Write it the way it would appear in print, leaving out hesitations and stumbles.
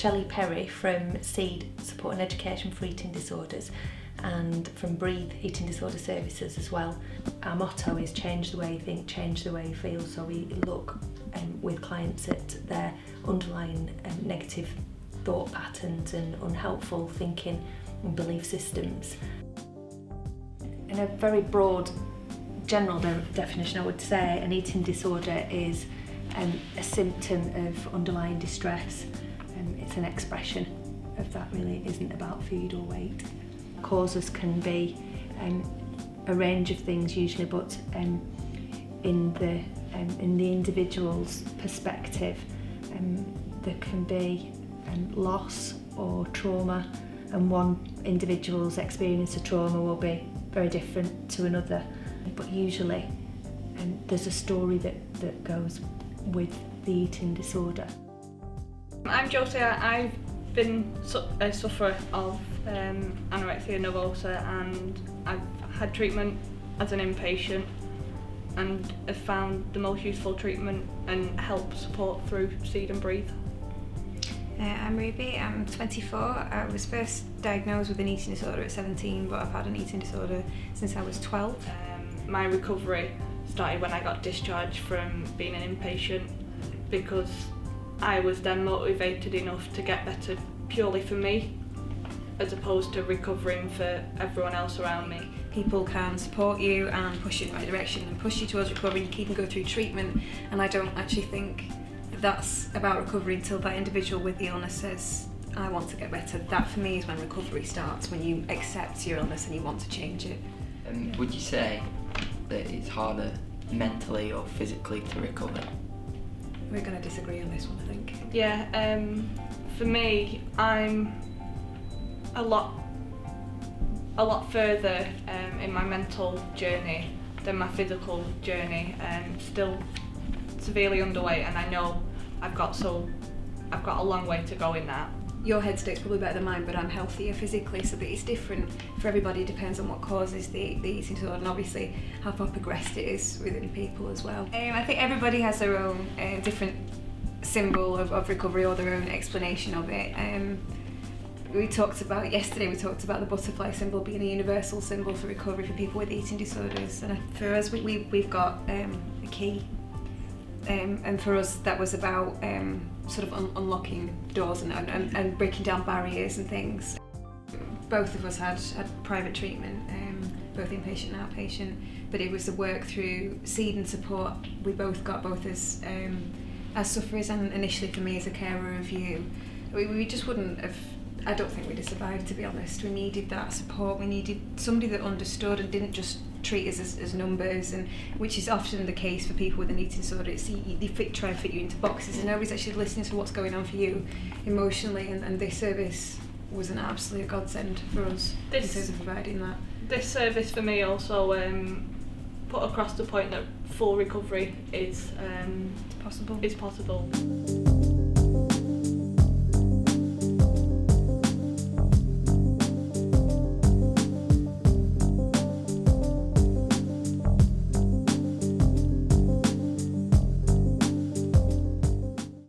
Shelley Perry from SEED, Support and Education for Eating Disorders, and from Breathe Eating Disorder Services as well. Our motto is change the way you think, change the way you feel, so we look with clients at their underlying negative thought patterns and unhelpful thinking and belief systems. In a very broad general definition, I would say an eating disorder is a symptom of underlying distress. It's an expression of that, really. It isn't about food or weight. Causes can be a range of things usually, but in the individual's perspective, there can be loss or trauma, and one individual's experience of trauma will be very different to another. But usually there's a story that goes with the eating disorder. I'm Josie. I've been a sufferer of anorexia nervosa, and I've had treatment as an inpatient and have found the most useful treatment and help support through SEED and Breathe. I'm Ruby, I'm 24. I was first diagnosed with an eating disorder at 17, but I've had an eating disorder since I was 12. My recovery started when I got discharged from being an inpatient, because I was then motivated enough to get better purely for me, as opposed to recovering for everyone else around me. People can support you and push you in the right direction and push you towards recovery and keep and go through treatment, and I don't actually think that's about recovery until that individual with the illness says, I want to get better. That for me is when recovery starts, when you accept your illness and you want to change it. Would you say that it's harder mentally or physically to recover? We're going to disagree on this one, I think. Yeah, for me, I'm a lot further in my mental journey than my physical journey, and still severely underweight, and I know I've got a long way to go in that. Your head state's probably better than mine, but I'm healthier physically, so that it's different for everybody. It depends on what causes the eating disorder, and obviously how far progressed it is within people as well. I think everybody has their own different symbol of recovery, or their own explanation of it. We talked about the butterfly symbol being a universal symbol for recovery for people with eating disorders, and for us we've got a key. And for us that was about sort of unlocking doors and breaking down barriers and things. Both of us had private treatment, both inpatient and outpatient, but it was the work through SEED and support we both got, both as sufferers and initially for me as a carer of you. We just wouldn't have, I don't think we'd have survived, to be honest. We needed that support, we needed somebody that understood and didn't just treat us as numbers, and which is often the case for people with an eating disorder. It's they try and fit you into boxes, and nobody's actually listening to what's going on for you emotionally, and this service was an absolute godsend for us in terms of providing that. This service for me also put across the point that full recovery is possible.